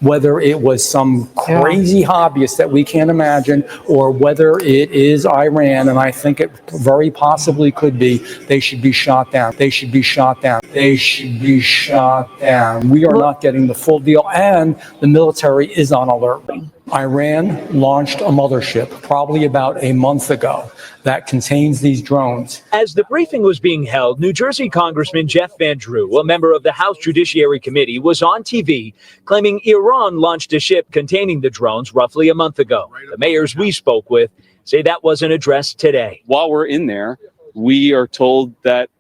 whether it was some crazy hobbyist that we can't imagine, or whether it is Iran, and I think it very possibly could be, they should be shot down. They should be shot down. They should be shot down. We are not getting the full deal, and the military is on alert. Iran launched a mothership probably about a month ago that contains these drones. As the briefing was being held, New Jersey Congressman Jeff Van Drew, a member of the House Judiciary Committee, was on TV claiming Iran launched a ship containing the drones roughly a month ago. The mayors we spoke with say that wasn't addressed today. While we're in there, we are told that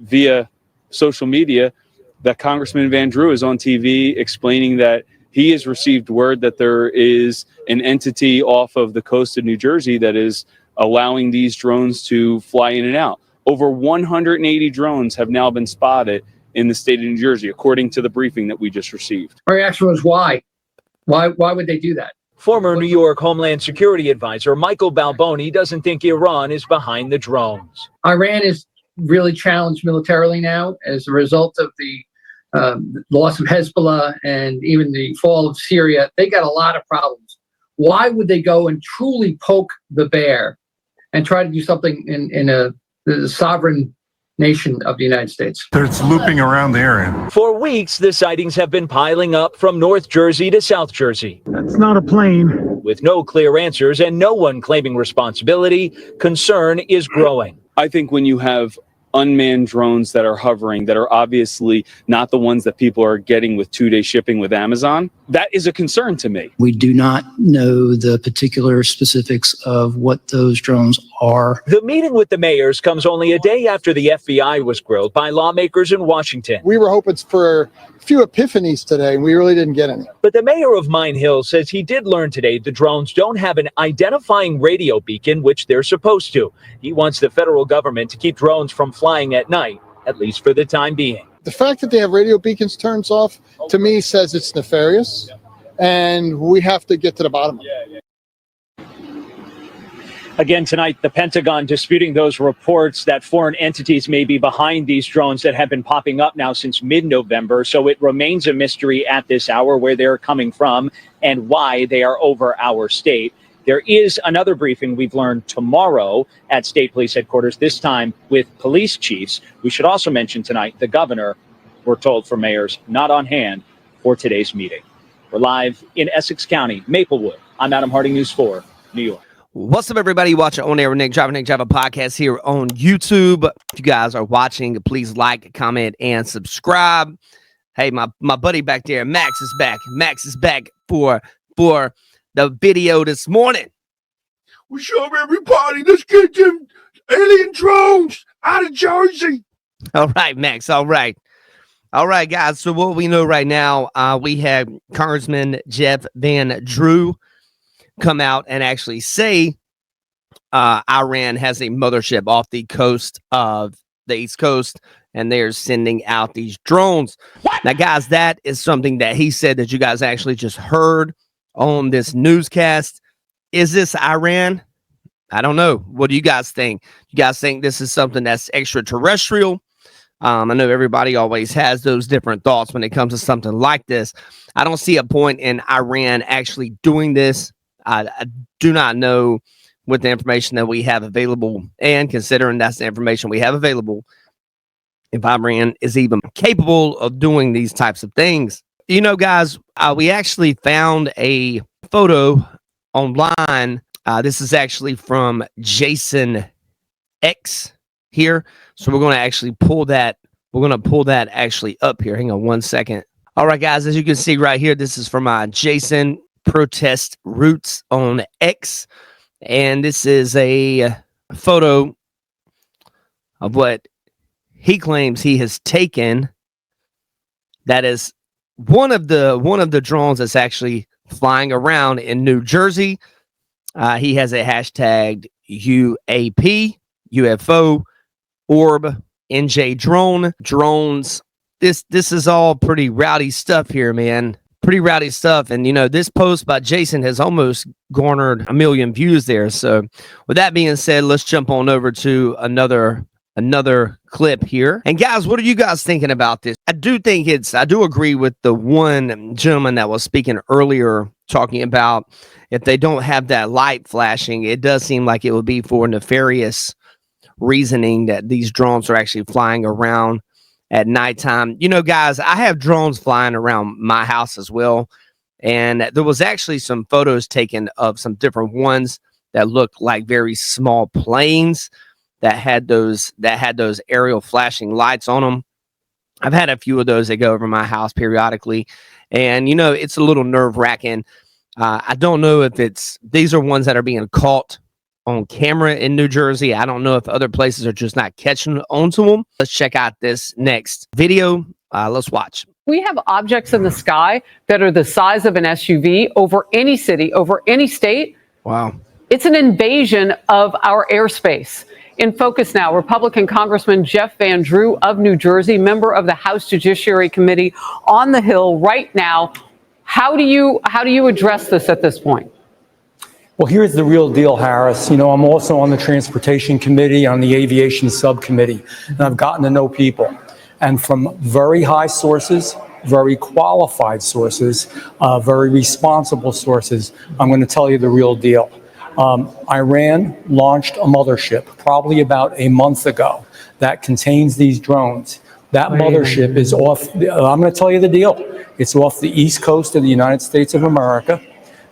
via social media that Congressman Van Drew is on TV explaining that he has received word that there is an entity off of the coast of New Jersey that is allowing these drones to fly in and out. Over 180 drones have now been spotted in the state of New Jersey, according to the briefing that we just received. My reaction was, why? Why would they do that? Former New York Homeland Security Advisor Michael Balboni doesn't think Iran is behind the drones. Iran is really challenged militarily now as a result of the loss of Hezbollah and even the fall of Syria. They got a lot of problems. Why would they go and truly poke the bear and try to do something in the sovereign nation of the United States? It's looping around the area. For weeks, the sightings have been piling up from North Jersey to South Jersey. That's not a plane. With no clear answers and no one claiming responsibility, concern is growing. I think when you have unmanned drones that are hovering, that are obviously not the ones that people are getting with 2-day shipping with Amazon, that is a concern to me. We do not know the particular specifics of what those drones are. The meeting with the mayors comes only a day after the FBI was grilled by lawmakers in Washington. We were hoping for a few epiphanies today, and we really didn't get any. But the mayor of Mine Hill says he did learn today the drones don't have an identifying radio beacon, which they're supposed to. He wants the federal government to keep drones from flying at night, at least for the time being. The fact that they have radio beacons turns off, to me, says it's nefarious, and we have to get to the bottom of it. Again tonight, the Pentagon disputing those reports that foreign entities may be behind these drones that have been popping up now since mid-November. So it remains a mystery at this hour where they're coming from and why they are over our state. There is another briefing we've learned tomorrow at State Police Headquarters, this time with police chiefs. We should also mention tonight the governor, we're told from mayors, not on hand for today's meeting. We're live in Essex County, Maplewood. I'm Adam Harding, News 4, New York. What's up, everybody? Watching On Air with Nick Driver podcast here on YouTube. If you guys are watching, please like, comment, and subscribe. Hey, my buddy back there, Max is back. Max is back for the video this morning. What's up, everybody? Let's get them alien drones out of Jersey. All right, Max. All right. All right, guys. So what we know right now, we have Congressman Jeff Van Drew come out and actually say Iran has a mothership off the coast of the East Coast, and they're sending out these drones. What? Now, guys, that is something that he said that you guys actually just heard on this newscast. Is this Iran? I don't know. What do you guys think? You guys think this is something that's extraterrestrial? I know everybody always has those different thoughts when it comes to something like this. I don't see a point in Iran actually doing this. I do not know with the information that we have available, and considering that's the information we have available, if Iran is even capable of doing these types of things. You know, guys, we actually found a photo online. This is actually from Jason X here. So we're going to actually pull that. We're going to pull that actually up here. Hang on one second. All right, guys, as you can see right here, this is from Jason ProtestRoots on X. And this is a photo of what he claims he has taken. That is one of the drones that's actually flying around in New Jersey. He has a hashtag UAP, UFO, orb, NJ drone, drones. This is all pretty rowdy stuff here, man. Pretty rowdy stuff. And, you know, this post by Jason has almost garnered 1 million views there. So with that being said, let's jump on over to another another clip here. And guys, what are you guys thinking about this? I do agree with the one gentleman that was speaking earlier, talking about if they don't have that light flashing, it does seem like it would be for nefarious reasoning that these drones are actually flying around at nighttime. You know, guys, I have drones flying around my house as well. And there was actually some photos taken of some different ones that looked like very small planes that had those aerial flashing lights on them. I've had a few of those that go over my house periodically. And, you know, it's a little nerve-wracking. I don't know if these are ones that are being caught on camera in New Jersey. I don't know if other places are just not catching onto them. Let's check out this next video. Let's watch. We have objects in the sky that are the size of an SUV over any city, over any state. Wow. It's an invasion of our airspace. In focus now, Republican Congressman Jeff Van Drew of New Jersey, member of the House Judiciary Committee on the Hill right now. How do you address this at this point? Well, here's the real deal, Harris. You know, I'm also on the Transportation Committee, on the Aviation Subcommittee, and I've gotten to know people. And from very high sources, very qualified sources, very responsible sources, I'm going to tell you the real deal. Iran launched a mothership probably about a month ago that contains these drones. That mothership is off, I'm going to tell you the deal. It's off the east coast of the United States of America.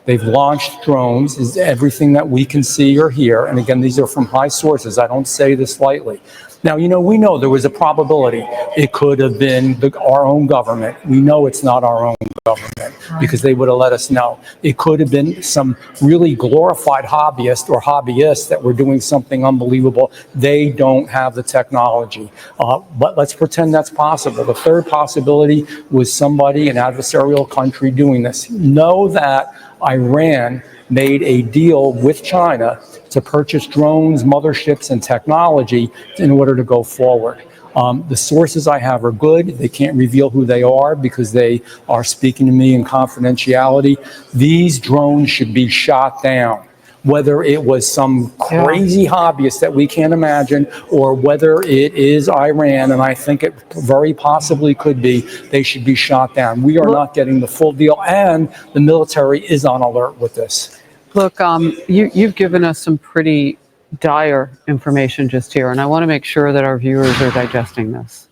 They've launched drones, is everything that we can see or hear. And again, these are from high sources. I don't say this lightly. Now, you know, we know there was a probability it could have been our own government. We know it's not our own government because they would have let us know. It could have been some really glorified hobbyist or hobbyists that were doing something unbelievable. They don't have the technology. But let's pretend that's possible. The third possibility was somebody, an adversarial country, doing this. Know that Iran made a deal with China to purchase drones, motherships, and technology in order to go forward. The sources I have are good. They can't reveal who they are because they are speaking to me in confidentiality. These drones should be shot down. Whether it was some crazy hobbyist that we can't imagine, or whether it is Iran, and I think it very possibly could be, they should be shot down. We are not getting the full deal, and the military is on alert with this. Look, you've given us some pretty dire information just here, and I want to make sure that our viewers are digesting this.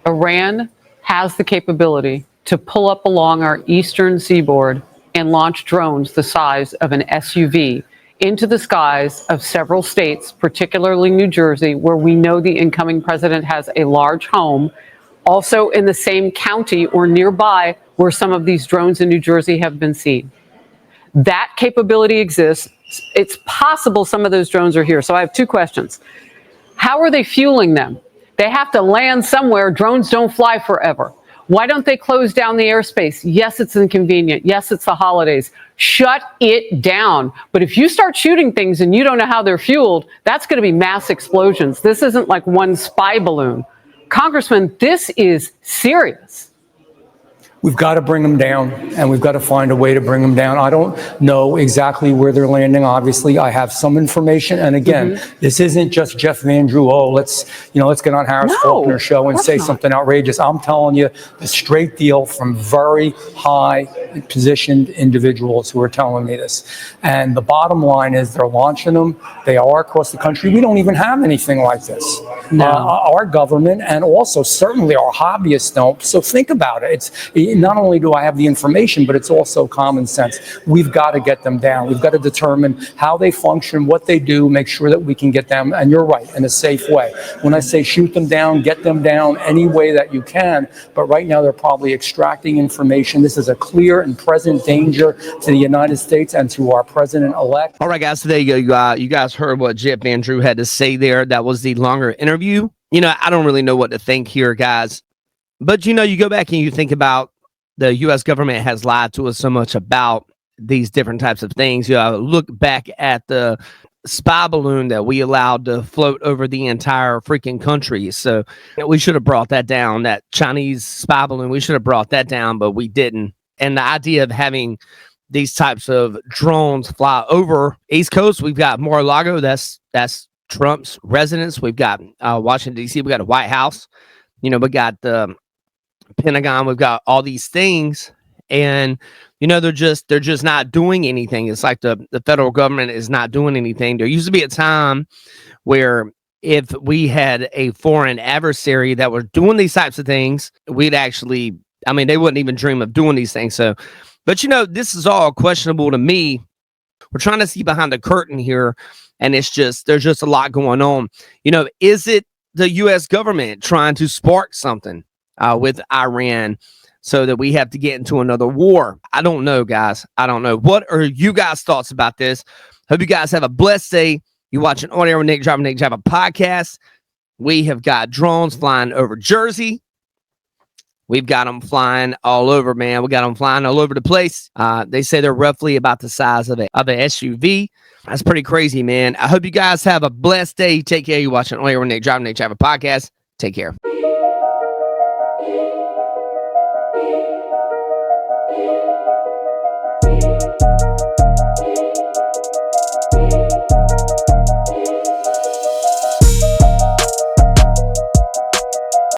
Iran has the capability to pull up along our eastern seaboard and launch drones the size of an SUV into the skies of several states, particularly New Jersey, where we know the incoming president has a large home, also in the same county or nearby where some of these drones in New Jersey have been seen. That capability exists. It's possible some of those drones are here. So I have two questions. How are they fueling them? They have to land somewhere. Drones don't fly forever. Why don't they close down the airspace? Yes, it's inconvenient. Yes, it's the holidays. Shut it down. But if you start shooting things and you don't know how they're fueled, that's going to be mass explosions. This isn't like one spy balloon. Congressman, this is serious. We've got to bring them down, and we've got to find a way to bring them down. I don't know exactly where they're landing. Obviously, I have some information. And again, this isn't just Jeff Van Drew. Oh, let's get on Harris Faulkner's show and say something outrageous. I'm telling you the straight deal from very high positioned individuals who are telling me this. And the bottom line is they're launching them. They are across the country. We don't even have anything like this. Our government, and also certainly our hobbyists, don't. So think about it. Not only do I have the information, but it's also common sense. We've got to get them down. We've got to determine how they function, what they do, make sure that we can get them, and you're right, in a safe way. When I say shoot them down, get them down any way that you can, but right now they're probably extracting information. This is a clear and present danger to the United States and to our president-elect. All right, guys, so there you go. You guys heard what Jeff Van Drew had to say there. That was the longer interview. You know, I don't really know what to think here, guys. But, you know, you go back and you think about the U.S. government has lied to us so much about these different types of things. You know, look back at the spy balloon that we allowed to float over the entire freaking country. So we should have brought that down. That Chinese spy balloon, we should have brought that down, but we didn't. And the idea of having these types of drones fly over East Coast, we've got Mar-a-Lago. That's Trump's residence. We've got Washington, D.C. We got the White House. We got the Pentagon. We've got all these things. And, they're just not doing anything. It's like the federal government is not doing anything. There used to be a time where if we had a foreign adversary that was doing these types of things, we'd actually, they wouldn't even dream of doing these things. So, but this is all questionable to me. We're trying to see behind the curtain here, and there's just a lot going on. Is it the U.S. government trying to spark something with Iran so that we have to get into another war? I don't know, guys. I don't know. What are you guys' thoughts about this? Hope you guys have a blessed day. You watching On Air with Nick Driver podcast. We have got drones flying over Jersey. We've got them flying all over, man. We got them flying all over the place. They say they're roughly about the size of an SUV. That's pretty crazy, man. I hope you guys have a blessed day. Take care. You watching On Air with Nick Driver podcast. Take care.